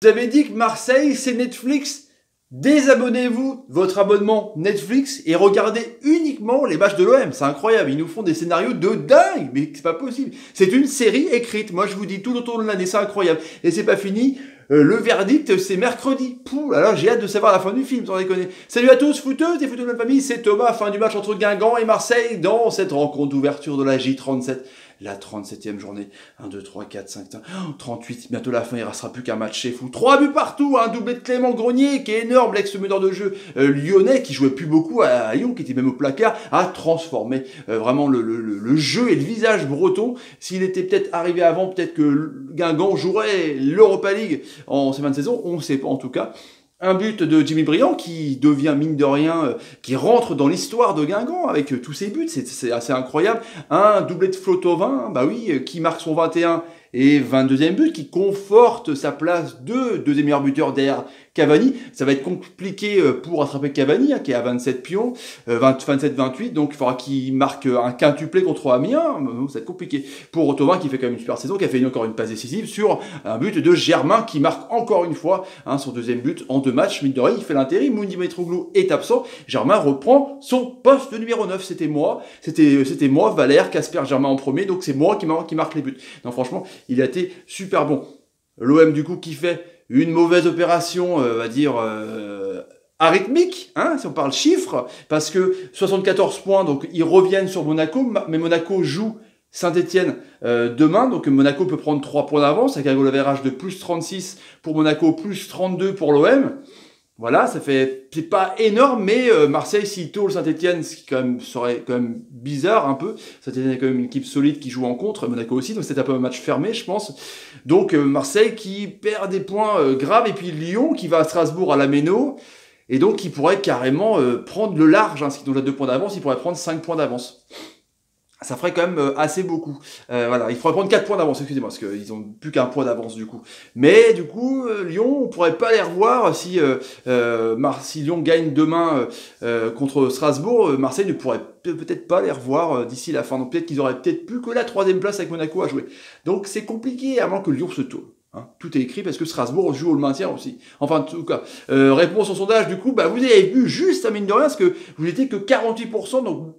Vous avez dit que Marseille, c'est Netflix. Désabonnez-vous de votre abonnement Netflix et regardez uniquement les matchs de l'OM. C'est incroyable, ils nous font des scénarios de dingue, mais c'est pas possible. C'est une série écrite, moi je vous dis tout autour de l'année, c'est incroyable. Et c'est pas fini, le verdict c'est mercredi. Pouh, alors j'ai hâte de savoir la fin du film, sans déconner. Salut à tous, footeux et footeux de la famille, c'est Thomas, fin du match entre Guingamp et Marseille dans cette rencontre d'ouverture de la J37. La 37e journée. 1, 2, 3, 4, 5, 38. Bientôt la fin, il ne restera plus qu'un match, c'est fou. 3 buts partout, un doublé de Clément Grenier, qui est énorme, l'ex-meneur de jeu lyonnais, qui jouait plus beaucoup à Lyon, qui était même au placard, a transformé vraiment le jeu et le visage breton. S'il était peut-être arrivé avant, peut-être que Guingamp jouerait l'Europa League en ces fins de saison, on ne sait pas en tout cas. Un but de Jimmy Briand qui devient, mine de rien, qui rentre dans l'histoire de Guingamp avec tous ses buts, c'est assez incroyable. Un doublé de Flo Thauvin, bah oui, qui marque son 21 et 22e but, qui conforte sa place de deuxième meilleur buteur derrière Cavani. Ça va être compliqué pour attraper Cavani, qui est à 27 pions, 27-28, donc il faudra qu'il marque un quintuplé contre Amiens, ça va être compliqué. Pour Thauvin qui fait quand même une super saison, qui a fait encore une passe décisive sur un but de Germain, qui marque encore une fois son deuxième but en 2 matchs. Mine de rien, il fait l'intérim, Moundy Mitroglou est absent, Germain reprend son poste de numéro 9, c'était moi, Valère, Casper Germain en premier, donc c'est moi qui marque les buts. Non, franchement, il a été super bon. L'OM du coup qui fait une mauvaise opération, on va dire, arithmique, hein, si on parle chiffres, parce que 74 points, donc ils reviennent sur Monaco, mais Monaco joue Saint-Etienne demain, donc Monaco peut prendre 3 points d'avance, avec un goal average de plus 36 pour Monaco, plus 32 pour l'OM. Voilà, ça fait, c'est pas énorme, mais Marseille, s'il tôle Saint-Etienne, ce qui quand même serait quand même bizarre un peu. Saint-Etienne est quand même une équipe solide qui joue en contre, Monaco aussi, donc c'est un peu un match fermé, je pense. Donc Marseille qui perd des points graves, et puis Lyon qui va à Strasbourg à la Méno, et donc qui pourrait carrément prendre le large, hein, ce qui nous a 2 points d'avance, il pourrait prendre 5 points d'avance. Ça ferait quand même assez beaucoup. Voilà, il faudrait prendre 4 points d'avance, excusez-moi, parce qu'ils n'ont plus qu'un point d'avance du coup. Mais du coup, Lyon, on pourrait pas les revoir si Lyon gagne demain contre Strasbourg. Marseille ne pourrait peut-être pas les revoir d'ici la fin. Donc peut-être qu'ils auraient peut-être plus que la 3e place avec Monaco à jouer. Donc c'est compliqué avant que Lyon se tôle. Hein. Tout est écrit parce que Strasbourg joue au maintien aussi. Enfin, en tout cas, réponse au sondage, du coup, bah, vous avez vu juste à mine de rien, parce que vous n'étiez que 48%, donc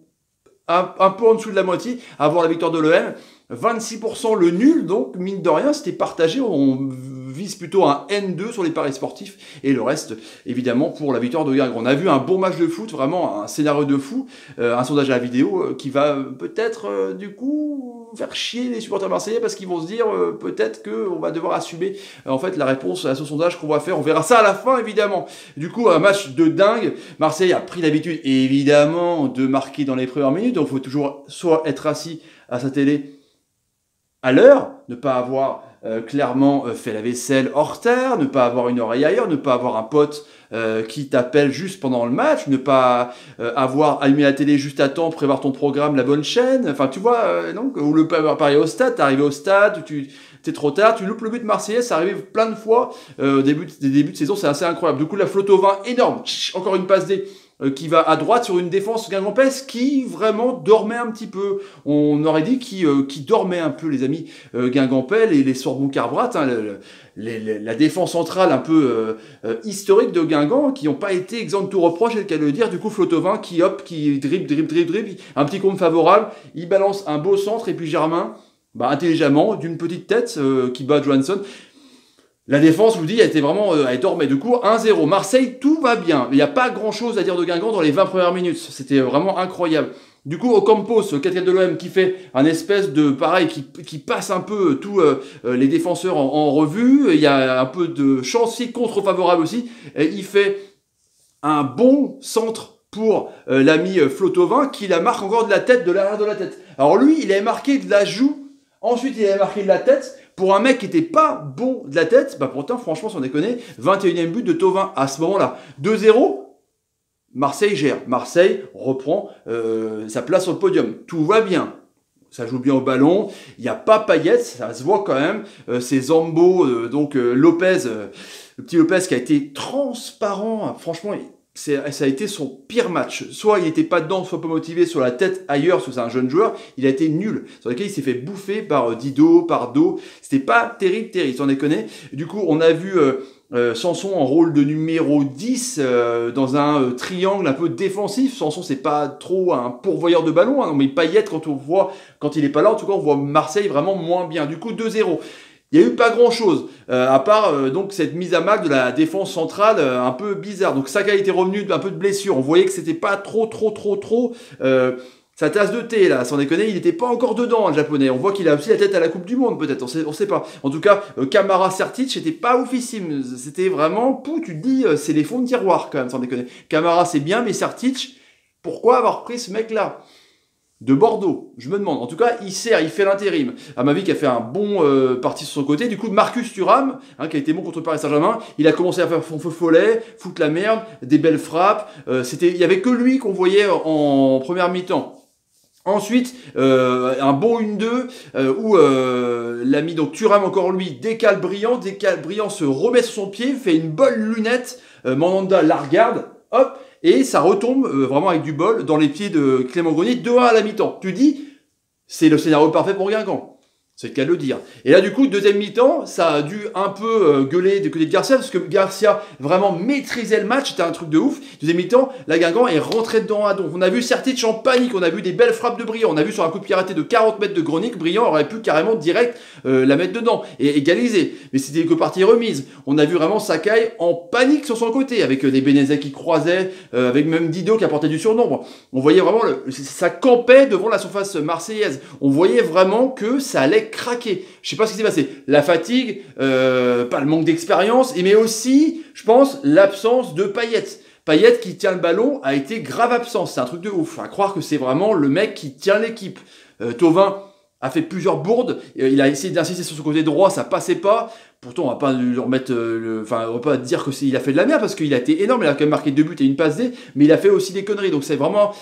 un peu en dessous de la moitié, à avoir la victoire de l'OM, 26% le nul, donc mine de rien, c'était partagé, on vise plutôt un N2 sur les paris sportifs, et le reste, évidemment, pour la victoire de Guingamp. On a vu un bon match de foot, vraiment un scénario de fou, un sondage à la vidéo qui va peut-être, du coup, faire chier les supporters marseillais, parce qu'ils vont se dire, peut-être qu'on va devoir assumer, en fait, la réponse à ce sondage qu'on va faire. On verra ça à la fin, évidemment. Du coup, un match de dingue. Marseille a pris l'habitude, évidemment, de marquer dans les premières minutes, donc il faut toujours soit être assis à sa télé à l'heure, ne pas avoir clairement fait la vaisselle hors terre, ne pas avoir une oreille ailleurs, ne pas avoir un pote qui t'appelle juste pendant le match, ne pas avoir allumé la télé juste à temps, prévoir ton programme, la bonne chaîne, enfin tu vois, donc, ou le pareil au stade, t'es arrivé au stade, t'es trop tard, tu loupes le but marseillais, ça arrive plein de fois, des débuts de saison, c'est assez incroyable. Du coup, la Flo Thauvin, énorme, encore une passe D, qui va à droite sur une défense guingampaise qui vraiment dormait un petit peu. On aurait dit qui dormait un peu, les amis guingampais, les Sorbon-Carbrat, hein, la défense centrale un peu historique de Guingamp, qui n'ont pas été exempts de tout reproche, c'est le cas de le dire. Du coup, Flo Thauvin qui dribble, un petit compte favorable, il balance un beau centre, et puis Germain, intelligemment, d'une petite tête, qui bat Johansson. La défense, je vous dis, elle était vraiment, elle dormait. Du coup, 1-0. Marseille, tout va bien. Il n'y a pas grand-chose à dire de Guingamp dans les 20 premières minutes. C'était vraiment incroyable. Du coup, Ocampos, le capitaine de l'OM, qui fait un espèce de, pareil, qui passe un peu tous les défenseurs en revue. Il y a un peu de chance contre-favorable aussi. Et il fait un bon centre pour l'ami Flo Thauvin, qui la marque encore de la tête, de l'arrière de la tête. Alors lui, il avait marqué de la joue. Ensuite, il avait marqué de la tête. Pour un mec qui était pas bon de la tête, pourtant, franchement, sans déconner, 21e but de Thauvin à ce moment-là. 2-0, Marseille gère. Marseille reprend sa place sur le podium. Tout va bien. Ça joue bien au ballon. Il n'y a pas Payet, ça se voit quand même. C'est Zambo, Lopez, le petit Lopez qui a été transparent. Franchement, ça a été son pire match. Soit il n'était pas dedans, soit pas motivé, sur la tête ailleurs, parce que c'est un jeune joueur. Il a été nul. Sur lequel il s'est fait bouffer par Dido, par Do. C'était pas terrible, sans déconner. Du coup, on a vu Sanson en rôle de numéro 10 dans un triangle un peu défensif. Sanson, c'est pas trop un pourvoyeur de ballon, hein, mais Payet, quand il est pas là, en tout cas, on voit Marseille vraiment moins bien. Du coup, 2-0. Il n'y a eu pas grand chose, à part donc cette mise à mal de la défense centrale un peu bizarre. Donc Saka était revenu d'un peu de blessure. On voyait que c'était pas trop sa tasse de thé là, sans déconner, il n'était pas encore dedans le japonais. On voit qu'il a aussi la tête à la Coupe du Monde peut-être, on sait pas. En tout cas, Camara Sertic c'était pas oufissime. C'était vraiment, tu te dis, c'est les fonds de tiroir quand même, sans déconner. Camara c'est bien, mais Sertic, pourquoi avoir pris ce mec là de Bordeaux, je me demande. En tout cas, il fait l'intérim. À ma vie, qui a fait un bon parti sur son côté. Du coup, Marcus Thuram, qui a été bon contre Paris Saint-Germain, il a commencé à faire son feu follet, foutre la merde, des belles frappes. Il y avait que lui qu'on voyait en première mi-temps. Ensuite, un bon 1-2 où l'ami donc Thuram encore lui décale Brillant se remet sur son pied, fait une bonne lunette, Mandanda la regarde, hop. Et ça retombe vraiment avec du bol dans les pieds de Clément Grenier, 2-1 à la mi-temps. Tu dis, c'est le scénario parfait pour Guingamp. C'est le cas de le dire. Et là, du coup, deuxième mi-temps, ça a dû un peu gueuler du côté de Garcia, parce que Garcia vraiment maîtrisait le match, c'était un truc de ouf. Deuxième mi-temps, la Guingamp est rentrée dedans à don. On a vu Sertic en panique, on a vu des belles frappes de Brillant, on a vu sur un coup de pied arrêté de 40 mètres de Grenier que Brillant aurait pu carrément direct la mettre dedans et égaliser. Mais c'était que partie remise. On a vu vraiment Sakai en panique sur son côté, avec des Benezet qui croisaient, avec même Dido qui apportait du surnombre. On voyait vraiment, ça campait devant la surface marseillaise. On voyait vraiment que ça allait craquer. Je sais pas ce qui s'est passé. La fatigue, pas le manque d'expérience, mais aussi, je pense, l'absence de Payet. Payet qui tient le ballon a été grave absent. C'est un truc de ouf. À croire que c'est vraiment le mec qui tient l'équipe. Thauvin a fait plusieurs bourdes. Il a essayé d'insister sur son côté droit, ça passait pas. Pourtant, on va pas lui remettre, on va pas dire que il a fait de la merde parce qu'il a été énorme. Il a quand même marqué 2 buts et une passe D, mais il a fait aussi des conneries. Donc c'est vraiment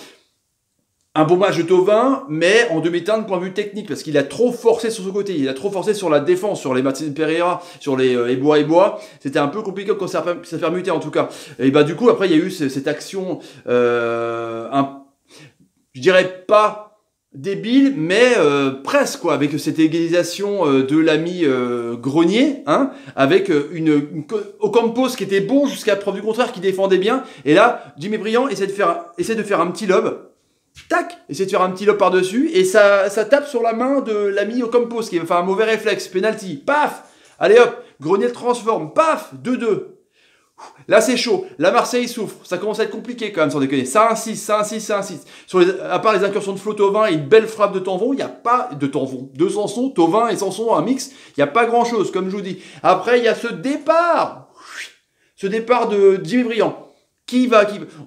un bon match de Thauvin, mais en demi-teinte de point de vue technique, parce qu'il a trop forcé sur son côté, il a trop forcé sur la défense, sur les Martin Pereira, sur les Ebois. C'était un peu compliqué quand ça fait muter en tout cas. Et bah du coup, après, il y a eu cette action, je dirais pas débile, mais presque quoi, avec cette égalisation de l'ami Grenier, avec Ocampos qui était bon jusqu'à preuve du contraire, qui défendait bien. Et là, Jimmy Brillant essaie de faire un petit lob. Tac, essaie de faire un petit lob par-dessus, et ça tape sur la main de l'ami Ocampos, qui va faire un mauvais réflexe, penalty, paf, allez hop, Grenier le transforme, paf, 2-2. Là c'est chaud, là Marseille souffre, ça commence à être compliqué quand même sans déconner, ça insiste. À part les incursions de Flo Thauvin et une belle frappe de Tanvon, il n'y a pas de Tanvon, de Sanson, Thauvin et Sanson, un mix, il n'y a pas grand chose comme je vous dis. Après il y a ce départ de Jimmy Brillant.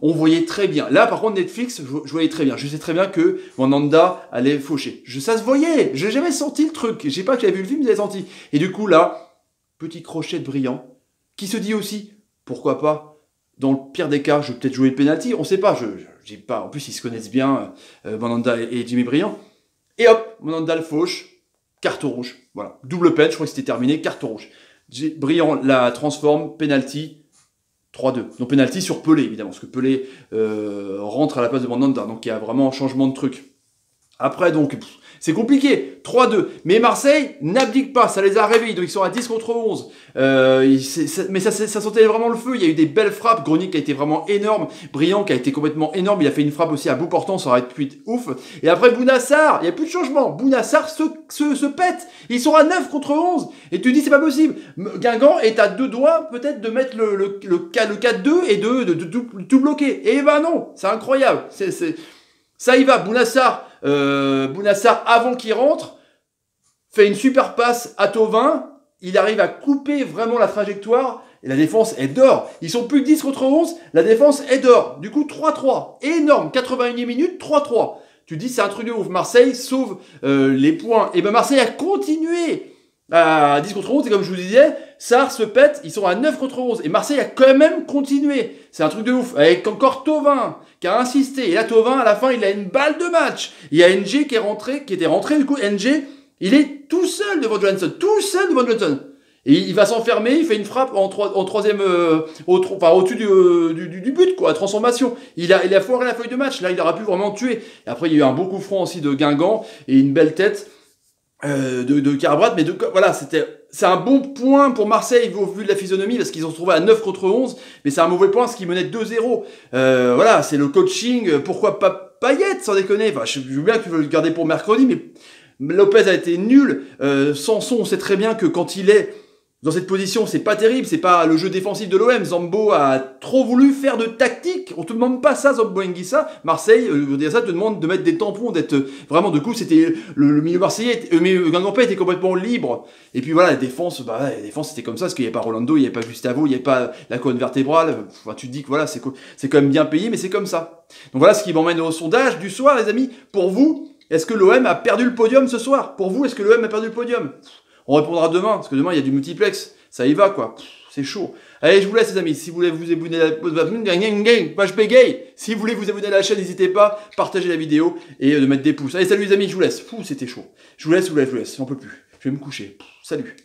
On voyait très bien. Là, par contre, Netflix, je voyais très bien. Je sais très bien que Mandanda allait faucher. Ça se voyait. J'ai jamais senti le truc. Je sais pas que j'avais vu le film, j'avais senti. Et du coup, là, petit crochet de Brillant, qui se dit aussi, pourquoi pas, dans le pire des cas, je vais peut-être jouer le penalty. On sait pas. J'ai pas. En plus, ils se connaissent bien, Mandanda et Jimmy Brillant. Et hop, Mandanda le fauche. Carton rouge. Voilà. Double peine. Je crois que c'était terminé. Carton rouge. Brillant la transforme. Penalty. 3-2. Donc penalty sur Pelé, évidemment, parce que Pelé rentre à la place de Mandanda, donc il y a vraiment un changement de truc. Après, donc, c'est compliqué, 3-2. Mais Marseille n'abdique pas, ça les a réveillés, donc ils sont à 10 contre 11. Mais ça sentait vraiment le feu, il y a eu des belles frappes, Grenier qui a été vraiment énorme, Brillant qui a été complètement énorme, il a fait une frappe aussi à bout portant, ça aurait pu être ouf. Et après Bounassar, il n'y a plus de changement, Bounassar se pète, ils sont à 9 contre 11, et tu dis c'est pas possible. Guingamp est à 2 doigts peut-être de mettre le 4-2 et de tout bloquer. Et ben non, c'est incroyable, ça y va, Bounassar avant qu'il rentre, fait une super passe à Thauvin, il arrive à couper vraiment la trajectoire, et la défense est d'or. Ils sont plus que 10 contre 11, la défense est d'or. Du coup, 3-3, énorme, 81e minute, 3-3. Tu dis, c'est un truc de ouf, Marseille sauve les points. Et ben Marseille a continué à 10 contre 11, et comme je vous disais, Sarr se pète, ils sont à 9 contre 11, et Marseille a quand même continué. C'est un truc de ouf, avec encore Thauvin, qui a insisté, et là Thauvin, à la fin, il a une balle de match. Il y a NG qui était rentré, du coup, NG, il est tout seul devant Johansson, Et il va s'enfermer, il fait une frappe en troisième, au-dessus du but, quoi, transformation. Il a foiré la feuille de match, là il aurait pu vraiment tuer. Et après il y a eu un beau coup franc aussi de Guingamp, et une belle tête de Carbrat, mais voilà, c'est un bon point pour Marseille au vu de la physionomie, parce qu'ils ont se trouvé à 9 contre 11, mais c'est un mauvais point, ce qui menait 2-0. Voilà, c'est le coaching, pourquoi pas Payet, sans déconner. Enfin, je veux bien que tu veux le garder pour mercredi, mais Lopez a été nul. Sanson, on sait très bien que quand il est dans cette position, c'est pas terrible, c'est pas le jeu défensif de l'OM. Zambo a trop voulu faire de tactique. On te demande pas ça, Zambo Anguissa. Marseille, ça te demande de mettre des tampons, d'être vraiment, de coup, c'était le milieu marseillais, Guingampé était complètement libre. Et puis voilà, la défense, la défense c'était comme ça, parce qu'il n'y avait pas Rolando, il n'y avait pas Gustavo, il n'y avait pas la colonne vertébrale. Enfin, tu te dis que voilà, c'est quand même bien payé, mais c'est comme ça. Donc voilà ce qui m'emmène au sondage du soir, les amis. Pour vous, est-ce que l'OM a perdu le podium ce soir? Pour vous, est-ce que l'OM a perdu le podium? On répondra demain, parce que demain il y a du multiplex. Ça y va, quoi. C'est chaud. Allez, je vous laisse, les amis. Si vous voulez vous abonner à la page Pégay. Si vous voulez vous abonner à la chaîne, n'hésitez pas. Partagez la vidéo et de mettre des pouces. Allez, salut les amis, je vous laisse. C'était chaud. Je vous laisse. J'en peux plus. Je vais me coucher. Salut.